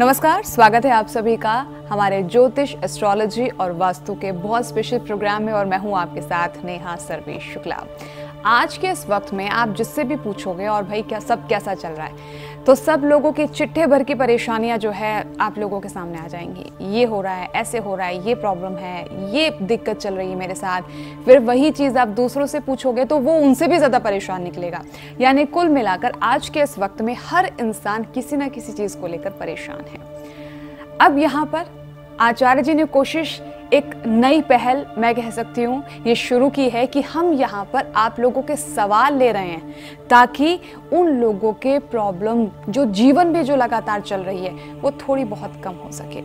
नमस्कार, स्वागत है आप सभी का हमारे ज्योतिष, एस्ट्रोलॉजी और वास्तु के बहुत स्पेशल प्रोग्राम में। और मैं हूं आपके साथ नेहा सर्वेश शुक्ला। आज के इस वक्त में आप जिससे भी पूछोगे और भाई क्या सब कैसा चल रहा है, तो सब लोगों की चिट्ठे भर की परेशानियां जो है आप लोगों के सामने आ जाएंगी। ये हो रहा है, ऐसे हो रहा है, ये प्रॉब्लम है, ये दिक्कत चल रही है मेरे साथ। फिर वही चीज़ आप दूसरों से पूछोगे तो वो उनसे भी ज़्यादा परेशान निकलेगा। यानी कुल मिलाकर आज के इस वक्त में हर इंसान किसी ना किसी चीज़ को लेकर परेशान है। अब यहाँ पर आचार्य जी ने कोशिश, एक नई पहल मैं कह सकती हूँ, ये शुरू की है कि हम यहाँ पर आप लोगों के सवाल ले रहे हैं ताकि उन लोगों के प्रॉब्लम जो जीवन में जो लगातार चल रही है वो थोड़ी बहुत कम हो सके।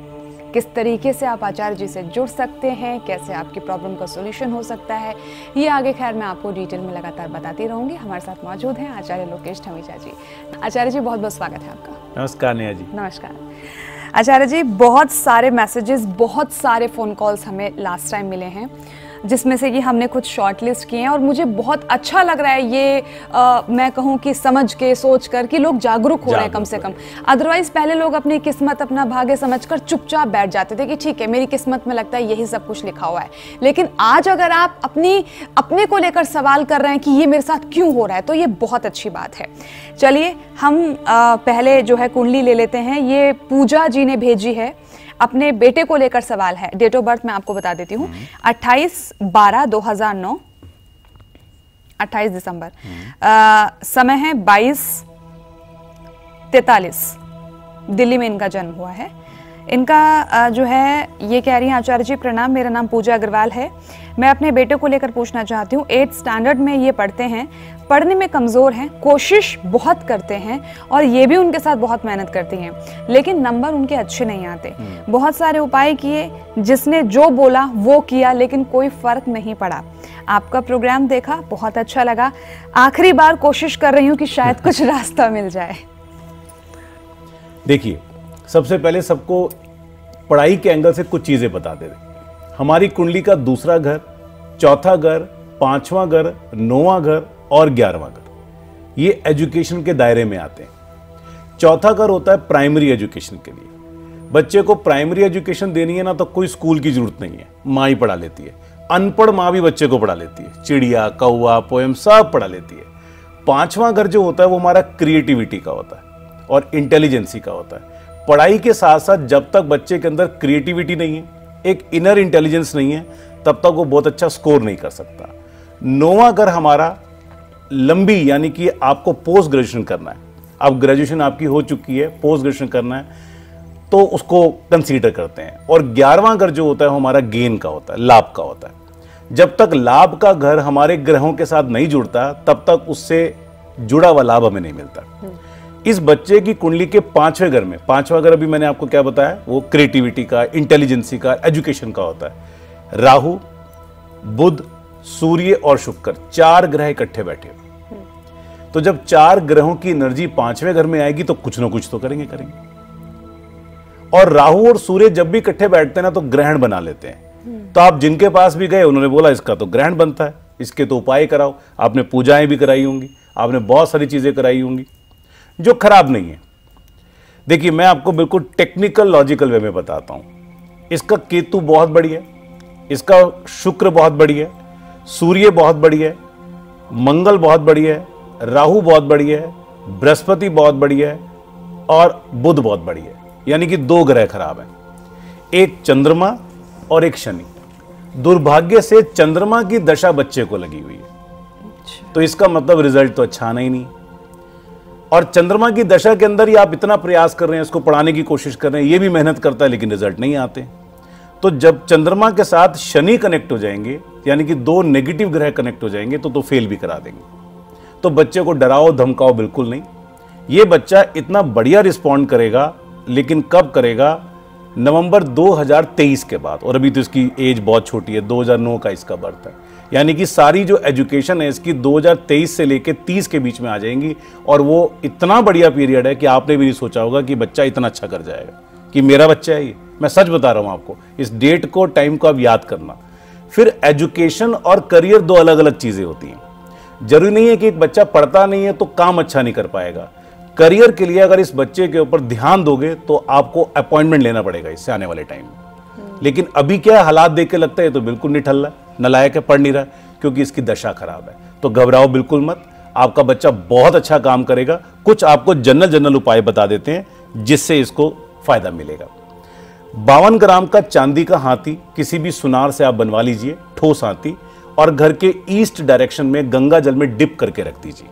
किस तरीके से आप आचार्य जी से जुड़ सकते हैं, कैसे आपकी प्रॉब्लम का सॉल्यूशन हो सकता है, ये आगे खैर मैं आपको डिटेल में लगातार बताती रहूंगी। हमारे साथ मौजूद हैं आचार्य लोकेश ठमीजा जी। आचार्य जी बहुत बहुत स्वागत है आपका। नमस्कार नेहा जी। नमस्कार आचार्य जी। बहुत सारे मैसेजेस, बहुत सारे फ़ोन कॉल्स हमें लास्ट टाइम मिले हैं, जिसमें से कि हमने कुछ शॉर्ट लिस्ट किए हैं और मुझे बहुत अच्छा लग रहा है ये मैं कहूँ कि समझ के, सोच कर कि लोग जागरूक हो रहे हैं कम से कम। अदरवाइज पहले लोग अपनी किस्मत, अपना भाग्य समझकर चुपचाप बैठ जाते थे कि ठीक है मेरी किस्मत में लगता है यही सब कुछ लिखा हुआ है। लेकिन आज अगर आप अपने को लेकर सवाल कर रहे हैं कि ये मेरे साथ क्यों हो रहा है, तो ये बहुत अच्छी बात है। चलिए हम पहले जो है कुंडली ले लेते हैं। ये पूजा जी ने भेजी है, अपने बेटे को लेकर सवाल है। डेट ऑफ बर्थ मैं आपको बता देती हूँ, 28/12/2009, 28 दिसंबर। समय है 22:43। दिल्ली में इनका जन्म हुआ है। इनका जो है ये कह रही हैं, आचार्य जी प्रणाम, मेरा नाम पूजा अग्रवाल है। मैं अपने बेटे को लेकर पूछना चाहती हूँ। 8th स्टैंडर्ड में ये पढ़ते हैं, पढ़ने में कमज़ोर हैं, कोशिश बहुत करते हैं और ये भी उनके साथ बहुत मेहनत करती हैं, लेकिन नंबर उनके अच्छे नहीं आते। बहुत सारे उपाय किए, जिसने जो बोला वो किया, लेकिन कोई फ़र्क नहीं पड़ा। आपका प्रोग्राम देखा, बहुत अच्छा लगा। आखिरी बार कोशिश कर रही हूँ कि शायद कुछ रास्ता मिल जाए। देखिए, सबसे पहले सबको पढ़ाई के एंगल से कुछ चीज़ें बता दे रहे। हमारी कुंडली का दूसरा घर, चौथा घर, 5वां घर, 9वां घर और 11वां घर, ये एजुकेशन के दायरे में आते हैं। चौथा घर होता है प्राइमरी एजुकेशन के लिए। बच्चे को प्राइमरी एजुकेशन देनी है ना, तो कोई स्कूल की जरूरत नहीं है, माँ ही पढ़ा लेती है। अनपढ़ माँ भी बच्चे को पढ़ा लेती है, चिड़िया, कौवा, पोएम सब पढ़ा लेती है। 5वां घर जो होता है वो हमारा क्रिएटिविटी का होता है और इंटेलिजेंसी का होता है। पढ़ाई के साथ साथ जब तक बच्चे के अंदर क्रिएटिविटी नहीं है, एक इनर इंटेलिजेंस नहीं है, तब तक वो बहुत अच्छा स्कोर नहीं कर सकता। 9वां घर हमारा लंबी, यानी कि आपको पोस्ट ग्रेजुएशन करना है। अब ग्रेजुएशन आपकी हो चुकी है, पोस्ट ग्रेजुएशन करना है, तो उसको कंसीडर करते हैं। और 11वां घर जो होता है हमारा गेन का होता है, लाभ का होता है। जब तक लाभ का घर हमारे ग्रहों के साथ नहीं जुड़ता, तब तक उससे जुड़ा हुआ लाभ हमें नहीं मिलता। इस बच्चे की कुंडली के 5वें घर में, 5वां घर अभी मैंने आपको क्या बताया, वो क्रिएटिविटी का, इंटेलिजेंसी का, एजुकेशन का होता है। राहु, बुध, सूर्य और शुक्र, 4 ग्रह इकट्ठे बैठे। तो जब 4 ग्रहों की एनर्जी 5वें घर में आएगी तो कुछ ना कुछ तो करेंगे। और राहु और सूर्य जब भी इकट्ठे बैठते हैं ना, तो ग्रहण बना लेते हैं। तो आप जिनके पास भी गए, उन्होंने बोला इसका तो ग्रहण बनता है, इसके तो उपाय कराओ। आपने पूजाएं भी कराई होंगी, आपने बहुत सारी चीजें कराई होंगी जो खराब नहीं है। देखिए, मैं आपको बिल्कुल टेक्निकल, लॉजिकल वे में बताता हूं। इसका केतु बहुत बढ़िया है, इसका शुक्र बहुत बढ़िया है, सूर्य बहुत बढ़िया है, मंगल बहुत बढ़िया है, राहु बहुत बढ़िया है, बृहस्पति बहुत बढ़िया है और बुध बहुत बढ़िया है। यानी कि 2 ग्रह खराब हैं, एक चंद्रमा और एक शनि। दुर्भाग्य से चंद्रमा की दशा बच्चे को लगी हुई है, तो इसका मतलब रिजल्ट तो अच्छा आना ही नहीं। और चंद्रमा की दशा के अंदर ही आप इतना प्रयास कर रहे हैं, इसको पढ़ाने की कोशिश कर रहे हैं, ये भी मेहनत करता है, लेकिन रिजल्ट नहीं आते। तो जब चंद्रमा के साथ शनि कनेक्ट हो जाएंगे, यानी कि 2 नेगेटिव ग्रह कनेक्ट हो जाएंगे, तो फेल भी करा देंगे। तो बच्चे को डराओ धमकाओ बिल्कुल नहीं। ये बच्चा इतना बढ़िया रिस्पॉन्ड करेगा, लेकिन कब करेगा? नवंबर 2023 के बाद। और अभी तो इसकी एज बहुत छोटी है, 2009 का इसका बर्थ है। यानी कि सारी जो एजुकेशन है इसकी 2023 से लेकर 30 के बीच में आ जाएंगी। और वो इतना बढ़िया पीरियड है कि आपने भी नहीं सोचा होगा कि बच्चा इतना अच्छा कर जाएगा, कि मेरा बच्चा है ये। मैं सच बता रहा हूं आपको, इस डेट को, टाइम को आप याद करना। फिर एजुकेशन और करियर 2 अलग अलग चीजें होती हैं। जरूरी नहीं है कि एक बच्चा पढ़ता नहीं है तो काम अच्छा नहीं कर पाएगा। करियर के लिए अगर इस बच्चे के ऊपर ध्यान दोगे तो आपको अपॉइंटमेंट लेना पड़ेगा इससे आने वाले टाइम में। लेकिन अभी क्या हालात देख के लगता है तो बिल्कुल नहीं ठल रहा, नालायक है, पढ़ नहीं रहा, क्योंकि इसकी दशा खराब है। तो घबराओ बिल्कुल मत, आपका बच्चा बहुत अच्छा काम करेगा। कुछ आपको जनरल उपाय बता देते हैं जिससे इसको फायदा मिलेगा। 52 ग्राम का चांदी का हाथी किसी भी सुनार से आप बनवा लीजिए, ठोस हाथी, और घर के ईस्ट डायरेक्शन में गंगा जल में डिप करके रख दीजिए।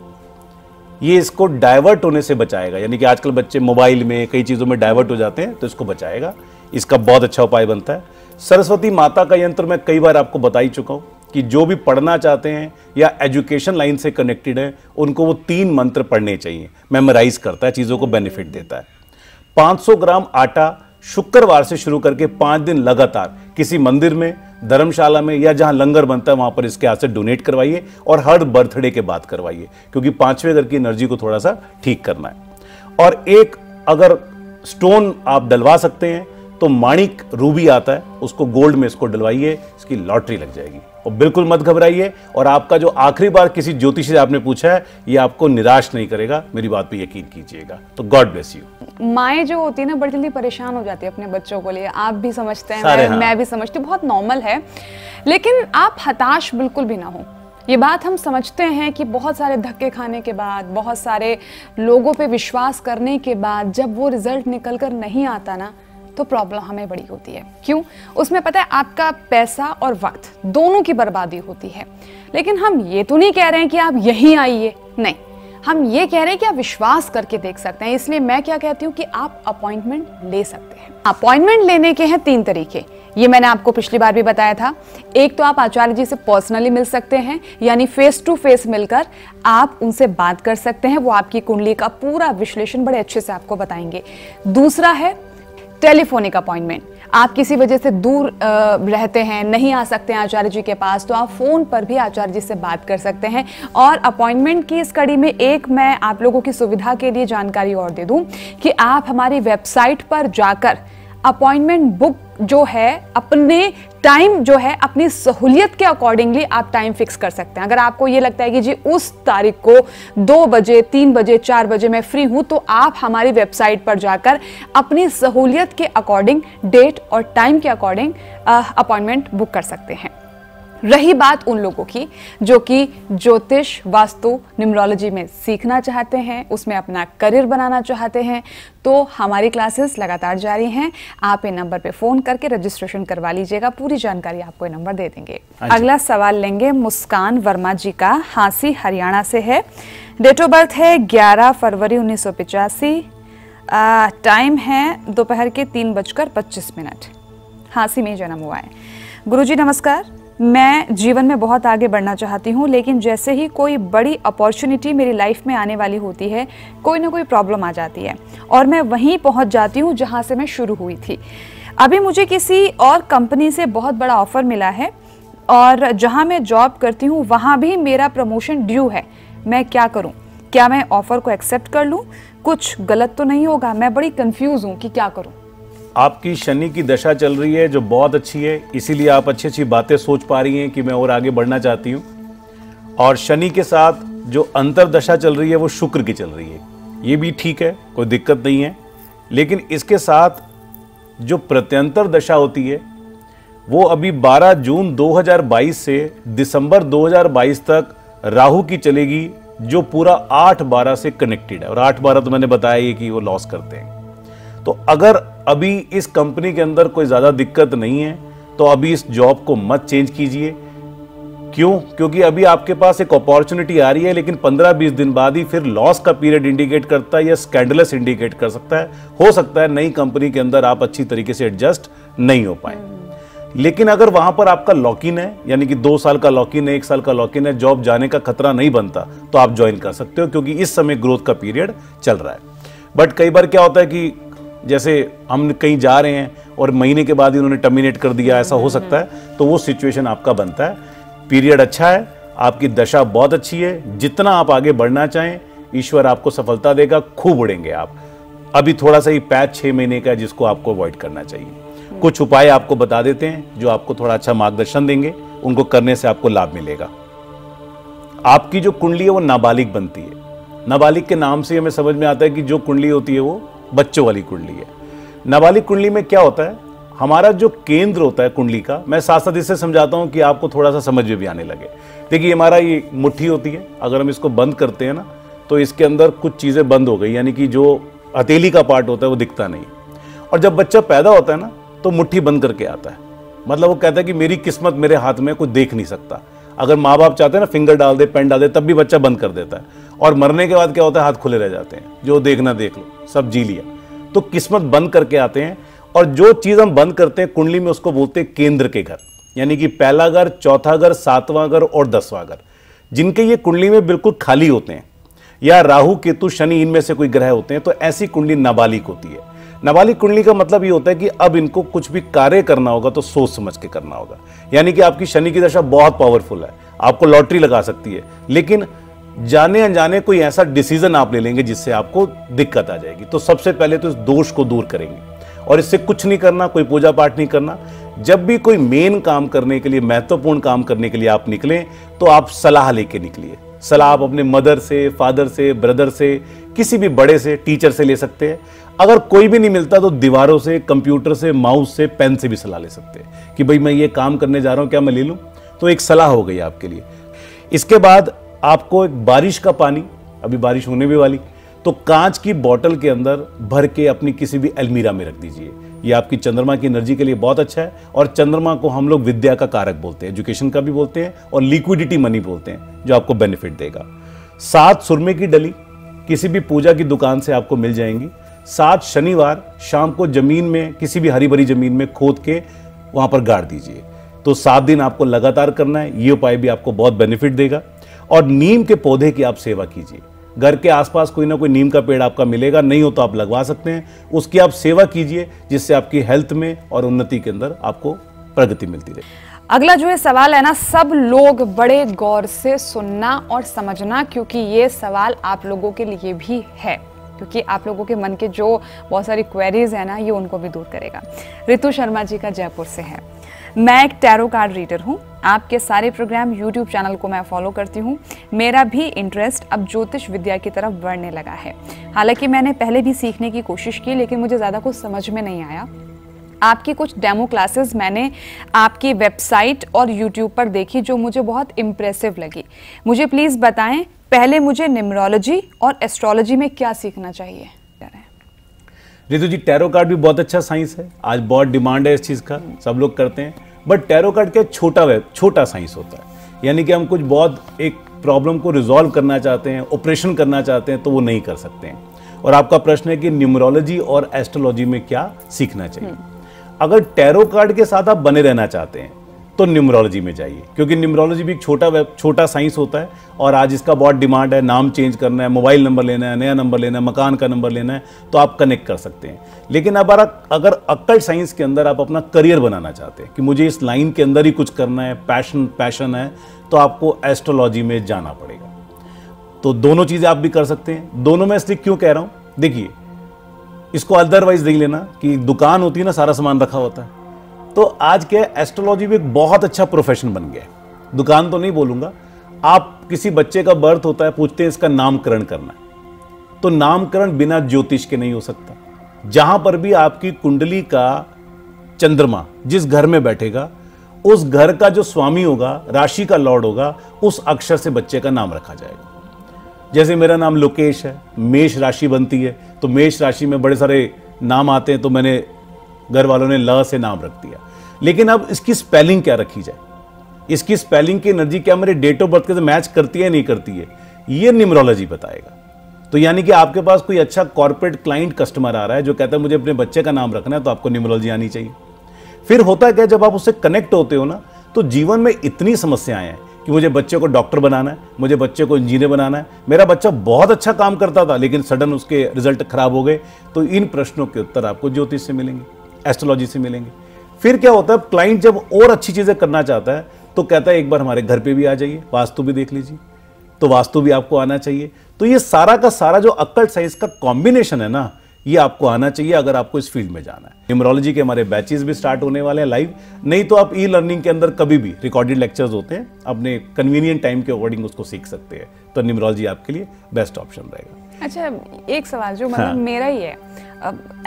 ये इसको डाइवर्ट होने से बचाएगा, यानी कि आजकल बच्चे मोबाइल में कई चीजों में डाइवर्ट हो जाते हैं, तो इसको बचाएगा। इसका बहुत अच्छा उपाय बनता है। सरस्वती माता का यंत्र मैं कई बार आपको बता ही चुका हूं कि जो भी पढ़ना चाहते हैं या एजुकेशन लाइन से कनेक्टेड है उनको वो 3 मंत्र पढ़ने चाहिए। मेमोराइज करता है, चीजों को बेनिफिट देता है। 500 ग्राम आटा शुक्रवार से शुरू करके 5 दिन लगातार किसी मंदिर में, धर्मशाला में या जहां लंगर बनता है वहां पर इसके हाथ से डोनेट करवाइए, और हर बर्थडे के बाद करवाइए, क्योंकि 5वें घर की एनर्जी को थोड़ा सा ठीक करना है। और एक अगर स्टोन आप डलवा सकते हैं तो माणिक रूबी आता है, उसको गोल्ड में इसको डलवाइए, इसकी लॉटरी लग जाएगी। और बिल्कुल मत घबराइए, और आपका जो आखिरी बार किसी ज्योतिषी से आपने पूछा है ये आपको निराश नहीं करेगा, मेरी बात पे यकीन कीजिएगा। तो गॉड ब्लेस यू। माएँ जो होती है ना, बड़ी जल्दी परेशान हो जाती है अपने बच्चों को लिए। आप भी समझते हैं, मैं भी समझती हूँ, बहुत नॉर्मल है। लेकिन आप हताश बिल्कुल भी ना हो। ये बात हम समझते हैं कि बहुत सारे धक्के खाने के बाद, बहुत सारे लोगों पे विश्वास करने के बाद जब वो रिजल्ट निकल कर नहीं आता ना, तो प्रॉब्लम हमें बड़ी होती है। क्यों? उसमें पता है आपका पैसा और वक्त दोनों की बर्बादी होती है। लेकिन हम ये तो नहीं कह रहे हैं कि आप यहीं आइए, नहीं, हम ये कह रहे हैं कि आप विश्वास करके देख सकते हैं। इसलिए मैं क्या कहती हूँ कि आप अपॉइंटमेंट ले सकते हैं। अपॉइंटमेंट लेने के हैं 3 तरीके, ये मैंने आपको पिछली बार भी बताया था। एक तो आप आचार्य जी से पर्सनली मिल सकते हैं, यानी फेस टू फेस मिलकर आप उनसे बात कर सकते हैं। वो आपकी कुंडली का पूरा विश्लेषण बड़े अच्छे से आपको बताएंगे। दूसरा है टेलीफोनिक अपॉइंटमेंट। आप किसी वजह से दूर रहते हैं, नहीं आ सकते हैं आचार्य जी के पास, तो आप फोन पर भी आचार्य जी से बात कर सकते हैं। और अपॉइंटमेंट की इस कड़ी में एक मैं आप लोगों की सुविधा के लिए जानकारी और दे दूं कि आप हमारी वेबसाइट पर जाकर अपॉइंटमेंट बुक जो है, अपने टाइम जो है, अपनी सहूलियत के अकॉर्डिंगली आप टाइम फिक्स कर सकते हैं। अगर आपको ये लगता है कि जी उस तारीख को 2 बजे, 3 बजे, 4 बजे मैं फ्री हूं, तो आप हमारी वेबसाइट पर जाकर अपनी सहूलियत के अकॉर्डिंग, डेट और टाइम के अकॉर्डिंग अपॉइंटमेंट बुक कर सकते हैं। रही बात उन लोगों की जो कि ज्योतिष, वास्तु, न्यूमरोलॉजी में सीखना चाहते हैं, उसमें अपना करियर बनाना चाहते हैं, तो हमारी क्लासेस लगातार जारी हैं। आप ये नंबर पे फोन करके रजिस्ट्रेशन करवा लीजिएगा, पूरी जानकारी आपको ये नंबर दे देंगे। अगला सवाल लेंगे मुस्कान वर्मा जी का, हांसी हरियाणा से है। डेट ऑफ बर्थ है 11 फरवरी 1985। टाइम है दोपहर के 3:25। हांसी में जन्म हुआ है। गुरुजी नमस्कार, मैं जीवन में बहुत आगे बढ़ना चाहती हूँ, लेकिन जैसे ही कोई बड़ी अपॉर्चुनिटी मेरी लाइफ में आने वाली होती है, कोई ना कोई प्रॉब्लम आ जाती है और मैं वहीं पहुँच जाती हूँ जहाँ से मैं शुरू हुई थी। अभी मुझे किसी और कंपनी से बहुत बड़ा ऑफर मिला है और जहाँ मैं जॉब करती हूँ वहाँ भी मेरा प्रमोशन ड्यू है। मैं क्या करूँ? क्या मैं ऑफर को एक्सेप्ट कर लूँ? कुछ गलत तो नहीं होगा? मैं बड़ी कंफ्यूज हूँ कि क्या करूँ। आपकी शनि की दशा चल रही है जो बहुत अच्छी है, इसीलिए आप अच्छी अच्छी बातें सोच पा रही हैं कि मैं और आगे बढ़ना चाहती हूँ। और शनि के साथ जो अंतर दशा चल रही है वो शुक्र की चल रही है, ये भी ठीक है, कोई दिक्कत नहीं है। लेकिन इसके साथ जो प्रत्यंतर दशा होती है वो अभी 12 जून 2022 से दिसंबर 2022 तक राहु की चलेगी, जो पूरा 8-12 से कनेक्टेड है। और 8-12 तो मैंने बताया ही कि वो लॉस करते हैं। तो अगर अभी इस कंपनी के अंदर कोई ज़्यादा दिक्कत नहीं है तो अभी इस जॉब को मत चेंज कीजिए। क्यों? क्योंकि अभी आपके पास एक अपॉर्चुनिटी आ रही है, लेकिन 15-20 दिन बाद ही फिर लॉस का पीरियड इंडिकेट करता है या स्कैंडलस इंडिकेट कर सकता है। हो सकता है नई कंपनी के अंदर आप अच्छी तरीके से एडजस्ट नहीं हो पाए। लेकिन अगर वहां पर आपका लॉक इन है, यानी कि 2 साल का लॉक इन है, 1 साल का लॉक इन है, जॉब जाने का खतरा नहीं बनता, तो आप ज्वाइन कर सकते हो, क्योंकि इस समय ग्रोथ का पीरियड चल रहा है। बट कई बार क्या होता है कि जैसे हम कहीं जा रहे हैं और महीने के बाद ही उन्होंने टर्मिनेट कर दिया, ऐसा हो सकता है, तो वो सिचुएशन आपका बनता है। पीरियड अच्छा है, आपकी दशा बहुत अच्छी है, जितना आप आगे बढ़ना चाहें ईश्वर आपको सफलता देगा, खूब उड़ेंगे आप। अभी थोड़ा सा ही पैच 6 महीने का है जिसको आपको अवॉइड करना चाहिए। कुछ उपाय आपको बता देते हैं जो आपको थोड़ा अच्छा मार्गदर्शन देंगे, उनको करने से आपको लाभ मिलेगा। आपकी जो कुंडली है वो नाबालिग बनती है, नाबालिग के नाम से हमें समझ में आता है कि जो कुंडली होती है वो बच्चों वाली कुंडली है। नाबालिग कुंडली में क्या होता है, हमारा जो केंद्र होता है कुंडली का, मैं साथ साथ इससे समझाता हूं कि आपको थोड़ा सा समझ में भी आने लगे। देखिए हमारा ये मुट्ठी होती है, अगर हम इसको बंद करते हैं ना तो इसके अंदर कुछ चीज़ें बंद हो गई, यानी कि जो हथेली का पार्ट होता है वो दिखता नहीं। और जब बच्चा पैदा होता है ना तो मुट्ठी बंद करके आता है, मतलब वो कहता है कि मेरी किस्मत मेरे हाथ में, कुछ देख नहीं सकता। अगर माँ बाप चाहते हैं ना फिंगर डाल दे, पेन डाल दे, तब भी बच्चा बंद कर देता है। और मरने के बाद क्या होता है, हाथ खुले रह जाते हैं, जो देखना देख लो, सब जी लिया। तो किस्मत बंद करके आते हैं। और जो चीज़ हम बंद करते हैं कुंडली में उसको बोलते हैं केंद्र के घर, यानी कि पहला घर, चौथा घर, सातवां घर और 10वां घर। जिनके ये कुंडली में बिल्कुल खाली होते हैं, या राहु केतु शनि इनमें से कोई ग्रह होते हैं, तो ऐसी कुंडली नाबालिग होती है। नाबालिग कुंडली का मतलब ये होता है कि अब इनको कुछ भी कार्य करना होगा तो सोच समझ के करना होगा। यानी कि आपकी शनि की दशा बहुत पावरफुल है, आपको लॉटरी लगा सकती है, लेकिन जाने अनजाने कोई ऐसा डिसीजन आप ले लेंगे जिससे आपको दिक्कत आ जाएगी। तो सबसे पहले तो इस दोष को दूर करेंगे, और इससे कुछ नहीं करना, कोई पूजा पाठ नहीं करना। जब भी कोई मेन काम करने के लिए, महत्वपूर्ण काम करने के लिए आप निकलें तो आप सलाह लेके निकलिए। सलाह आप अपने मदर से, फादर से, ब्रदर से, किसी भी बड़े से, टीचर से ले सकते हैं। अगर कोई भी नहीं मिलता तो दीवारों से, कंप्यूटर से, माउस से, पेन से भी सलाह ले सकते हैं कि भाई मैं ये काम करने जा रहा हूं, क्या मैं ले लूं? तो एक सलाह हो गई आपके लिए। इसके बाद आपको एक बारिश का पानी, अभी बारिश होने भी वाली, तो कांच की बोतल के अंदर भर के अपनी किसी भी अलमीरा में रख दीजिए। ये आपकी चंद्रमा की एनर्जी के लिए बहुत अच्छा है। और चंद्रमा को हम लोग विद्या का कारक बोलते हैं, एजुकेशन का भी बोलते हैं, और लिक्विडिटी मनी बोलते हैं, जो आपको बेनिफिट देगा। 7 सुरमे की डली किसी भी पूजा की दुकान से आपको मिल जाएंगी। 7 शनिवार शाम को जमीन में, किसी भी हरी भरी जमीन में खोद के वहां पर गाड़ दीजिए। तो 7 दिन आपको लगातार करना है। ये उपाय भी आपको बहुत बेनिफिट देगा। और नीम के पौधे की आप सेवा कीजिए। घर के आसपास कोई ना कोई नीम का पेड़ आपका मिलेगा, नहीं हो तो आप लगवा सकते हैं, उसकी आप सेवा कीजिए, जिससे आपकी हेल्थ में और उन्नति के अंदर आपको प्रगति मिलती रहे। अगला जो ये सवाल है ना, सब लोग बड़े गौर से सुनना और समझना, क्योंकि ये सवाल आप लोगों के लिए भी है, क्योंकि आप लोगों के मन के जो बहुत सारी क्वेरीज है ना, ये उनको भी दूर करेगा। रितु शर्मा जी का जयपुर से है। मैं एक टैरो कार्ड रीडर हूँ। आपके सारे प्रोग्राम यूट्यूब चैनल को मैं फॉलो करती हूँ। मेरा भी इंटरेस्ट अब ज्योतिष विद्या की तरफ बढ़ने लगा है। हालांकि मैंने पहले भी सीखने की कोशिश की, लेकिन मुझे ज़्यादा कुछ समझ में नहीं आया। आपकी कुछ डेमो क्लासेस मैंने आपकी वेबसाइट और यूट्यूब पर देखी, जो मुझे बहुत इम्प्रेसिव लगी। मुझे प्लीज़ बताएं, पहले मुझे न्यूमरोलॉजी और एस्ट्रोलॉजी में क्या सीखना चाहिए? रितु जी, टैरो कार्ड भी बहुत अच्छा साइंस है, आज बहुत डिमांड है इस चीज़ का, सब लोग करते हैं। बट टैरो कार्ड क्या छोटा साइंस होता है, यानी कि हम कुछ बहुत एक प्रॉब्लम को रिजॉल्व करना चाहते हैं, ऑपरेशन करना चाहते हैं, तो वो नहीं कर सकते हैं। और आपका प्रश्न है कि न्यूमरोलॉजी और एस्ट्रोलॉजी में क्या सीखना चाहिए। अगर टैरो कार्ड के साथ आप बने रहना चाहते हैं तो न्यूमरोलॉजी में जाइए, क्योंकि न्यूमरोलॉजी भी एक छोटा साइंस होता है, और आज इसका बहुत डिमांड है। नाम चेंज करना है, मोबाइल नंबर लेना है, नया नंबर लेना है, मकान का नंबर लेना है, तो आप कनेक्ट कर सकते हैं। लेकिन अब अगर अक्कल साइंस के अंदर आप अपना करियर बनाना चाहते हैं कि मुझे इस लाइन के अंदर ही कुछ करना है, पैशन है, तो आपको एस्ट्रोलॉजी में जाना पड़ेगा। तो दोनों चीज़ें आप भी कर सकते हैं। दोनों में इसलिए क्यों कह रहा हूँ, देखिए इसको अदरवाइज नहीं लेना कि दुकान होती है ना, सारा सामान रखा होता है। तो आज क्या है, एस्ट्रोलॉजी भी एक बहुत अच्छा प्रोफेशन बन गया है। दुकान तो नहीं बोलूंगा, आप किसी बच्चे का बर्थ होता है, पूछते हैं इसका नामकरण करना है, तो नामकरण बिना ज्योतिष के नहीं हो सकता। जहां पर भी आपकी कुंडली का चंद्रमा जिस घर में बैठेगा, उस घर का जो स्वामी होगा, राशि का लॉर्ड होगा, उस अक्षर से बच्चे का नाम रखा जाएगा। जैसे मेरा नाम लोकेश है, मेष राशि बनती है, तो मेष राशि में बड़े सारे नाम आते हैं, तो मैंने घर वालों ने ल से नाम रख दिया। लेकिन अब इसकी स्पेलिंग क्या रखी जाए, इसकी स्पेलिंग की एनर्जी क्या मेरे डेट ऑफ बर्थ के साथ मैच करती है नहीं करती है, ये न्यूमरोलॉजी बताएगा। तो यानी कि आपके पास कोई अच्छा कॉर्पोरेट क्लाइंट कस्टमर आ रहा है जो कहता है मुझे अपने बच्चे का नाम रखना है, तो आपको न्यूमरोलॉजी आनी चाहिए। फिर होता है क्या, जब आप उससे कनेक्ट होते हो ना, तो जीवन में इतनी समस्याएं हैं कि मुझे बच्चे को डॉक्टर बनाना है, मुझे बच्चे को इंजीनियर बनाना है, मेरा बच्चा बहुत अच्छा काम करता था लेकिन सडन उसके रिजल्ट खराब हो गए। तो इन प्रश्नों के उत्तर आपको ज्योतिष से मिलेंगे, एस्ट्रोलॉजी से मिलेंगे। फिर क्या होता है, क्लाइंट जब और अच्छी चीजें करना चाहता है तो कहता है एक बार हमारे घर पे भी आ जाइए, वास्तु भी देख लीजिए। तो वास्तु भी आपको आना चाहिए। तो ये सारा का सारा जो अक्कल साइंस का कॉम्बिनेशन है ना, ये आपको आना चाहिए अगर आपको इस फील्ड में जाना है। न्यूमरोलॉजी के हमारे बैचेस भी स्टार्ट होने वाले हैं लाइव, नहीं तो आप ई लर्निंग के अंदर कभी भी रिकॉर्डेड लेक्चर्स होते हैं, अपने कन्वीनियंट टाइम के अकॉर्डिंग उसको सीख सकते हैं। तो न्यूमरोलॉजी आपके लिए बेस्ट ऑप्शन रहेगा। अच्छा, एक सवाल जो मतलब मेरा ही है,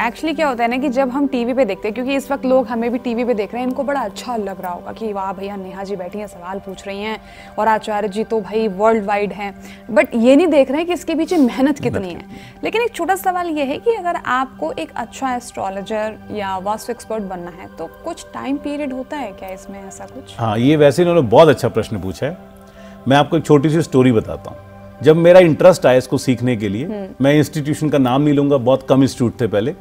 एक्चुअली क्या होता है ना कि जब हम टीवी पे देखते हैं, क्योंकि इस वक्त लोग हमें भी टीवी पे देख रहे हैं, इनको बड़ा अच्छा लग रहा होगा कि वाह भैया नेहा जी बैठी हैं सवाल पूछ रही हैं और आचार्य जी तो भाई वर्ल्ड वाइड हैं, बट ये नहीं देख रहे हैं कि इसके पीछे मेहनत कितनी है। लेकिन एक छोटा सवाल ये है कि अगर आपको एक अच्छा एस्ट्रोलॉजर या वास्तु एक्सपर्ट बनना है तो कुछ टाइम पीरियड होता है क्या इसमें, ऐसा कुछ? हाँ, ये वैसे इन्होंने बहुत अच्छा प्रश्न पूछा है। मैं आपको एक छोटी सी स्टोरी बताता हूँ। जब मेरा इंटरेस्ट आया इसको सीखने के लिए, मैं इंस्टीट्यूशन का नाम नहीं लूंगा, बहुत कम इंस्टीट्यूट थे पहले,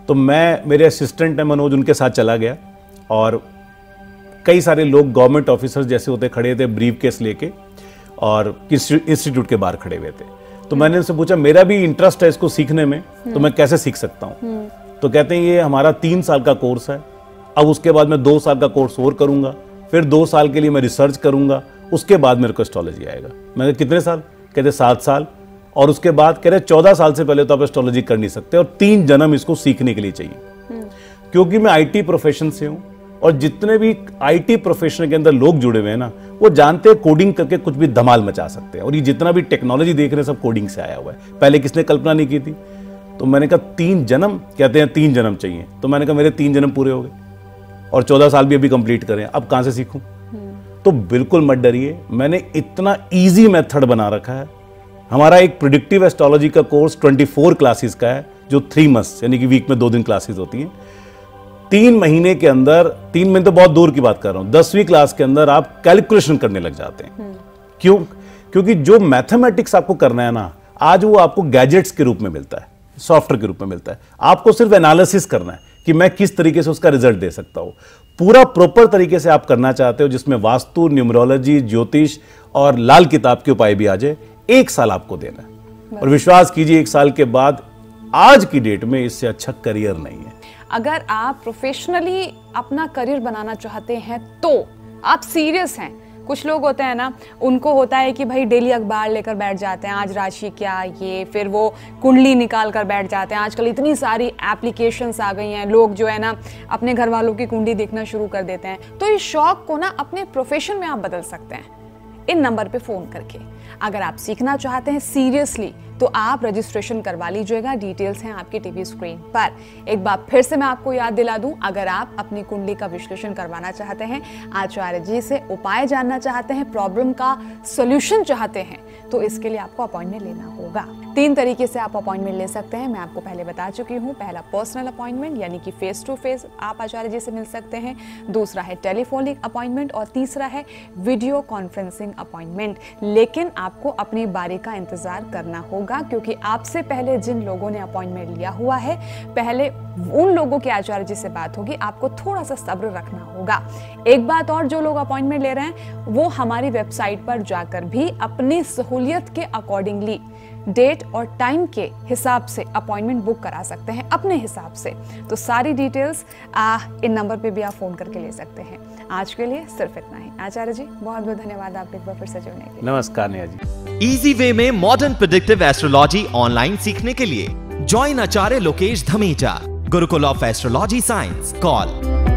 तो मैं, मेरे असिस्टेंट है मनोज, उनके साथ चला गया और कई सारे लोग गवर्नमेंट ऑफिसर्स जैसे होते खड़े थे ब्रीफ केस लेके और इंस्टीट्यूट के बाहर खड़े हुए थे। तो मैंने उनसे पूछा मेरा भी इंटरेस्ट है इसको सीखने में, तो मैं कैसे सीख सकता हूँ? तो कहते हैं ये हमारा 3 साल का कोर्स है, अब उसके बाद मैं 2 साल का कोर्स और करूंगा, फिर 2 साल के लिए मैं रिसर्च करूंगा, उसके बाद मेरे को एस्ट्रोलॉजी आएगा। मैंने कितने साल? कहते 7 साल, और उसके बाद कह रहे 14 साल से पहले तो आप एस्ट्रोलॉजी कर नहीं सकते और 3 जन्म इसको सीखने के लिए चाहिए। क्योंकि मैं आईटी प्रोफेशन से हूं और जितने भी आईटी प्रोफेशन के अंदर लोग जुड़े हुए हैं ना, वो जानते हैं कोडिंग करके कुछ भी धमाल मचा सकते हैं, और ये जितना भी टेक्नोलॉजी देख रहे हैं सब कोडिंग से आया हुआ है, पहले किसने कल्पना नहीं की थी। तो मैंने कहा 3 जन्म, कहते हैं 3 जन्म चाहिए, तो मैंने कहा मेरे 3 जन्म पूरे हो गए और 14 साल भी अभी कंप्लीट करें, अब कहां से सीखूं? तो बिल्कुल मत डरिए, मैंने इतना इजी मेथड बना रखा है। हमारा एक प्रिडिक्टिव एस्ट्रोलॉजी का कोर्स 24 क्लासेस का है, जो 3 मंथ्स यानी कि वीक में 2 दिन क्लासेस होती हैं। 3 महीने के अंदर, 3 महीने तो बहुत दूर की बात कर रहा हूं, 10वीं क्लास के अंदर आप कैलकुलेशन करने लग जाते हैं। क्यों? क्योंकि जो मैथमेटिक्स आपको करना है ना, आज वो आपको गैजेट्स के रूप में मिलता है, सॉफ्टवेयर के रूप में मिलता है। आपको सिर्फ एनालिसिस करना है कि मैं किस तरीके से उसका रिजल्ट दे सकता हूं। पूरा प्रॉपर तरीके से आप करना चाहते हो जिसमें वास्तु, न्यूमरोलॉजी, ज्योतिष और लाल किताब के उपाय भी आ जाए, 1 साल आपको देना है। और विश्वास कीजिए 1 साल के बाद आज की डेट में इससे अच्छा करियर नहीं है। अगर आप प्रोफेशनली अपना करियर बनाना चाहते हैं तो आप सीरियस हैं। कुछ लोग होते हैं ना, उनको होता है कि भाई डेली अखबार लेकर बैठ जाते हैं, आज राशि क्या, ये, फिर वो कुंडली निकाल कर बैठ जाते हैं। आजकल इतनी सारी एप्लीकेशंस आ गई हैं, लोग जो है ना अपने घर वालों की कुंडली देखना शुरू कर देते हैं। तो इस शौक को ना अपने प्रोफेशन में आप बदल सकते हैं इन नंबर पे फोन करके। अगर आप सीखना चाहते हैं सीरियसली तो आप रजिस्ट्रेशन करवा लीजिएगा, डिटेल्स हैं आपकी टीवी स्क्रीन पर। एक बार फिर से मैं आपको याद दिला दूं, अगर आप अपनी कुंडली का विश्लेषण करवाना चाहते हैं, आचार्य जी से उपाय जानना चाहते हैं, प्रॉब्लम का सॉल्यूशन चाहते हैं, तो इसके लिए आपको अपॉइंटमेंट लेना होगा। 3 तरीके से आप अपॉइंटमेंट ले सकते हैं, मैं आपको पहले बता चुकी हूँ। पहला पर्सनल अपॉइंटमेंट यानी कि फेस टू फेस आप आचार्य जी से मिल सकते हैं, दूसरा है टेलीफोनिक अपॉइंटमेंट और तीसरा है वीडियो कॉन्फ्रेंसिंग अपॉइंटमेंट। लेकिन आपको अपनी बारी का इंतजार करना होगा, क्योंकि आपसे पहले जिन लोगों ने अपॉइंटमेंट लिया हुआ है, पहले उन लोगों के आचार्य जी से बात होगी। आपको थोड़ा सा सब्र रखना होगा। एक बात और, जो लोग अपॉइंटमेंट ले रहे हैं वो हमारी वेबसाइट पर जाकर भी अपनी सहूलियत के अकॉर्डिंगली डेट और टाइम के हिसाब से अपॉइंटमेंट बुक करा सकते हैं अपने हिसाब से। तो सारी डिटेल्स इन नंबर पे भी आप फोन करके ले सकते हैं। आज के लिए सिर्फ इतना ही। आचार्य जी बहुत बहुत धन्यवाद आपके एक बार फिर से जुड़ने के लिए। नमस्कार नेहा जी। इजी वे में मॉडर्न प्रेडिक्टिव एस्ट्रोलॉजी ऑनलाइन सीखने के लिए join Acharya Lokesh Dhamija, Gurukul of astrology science. Call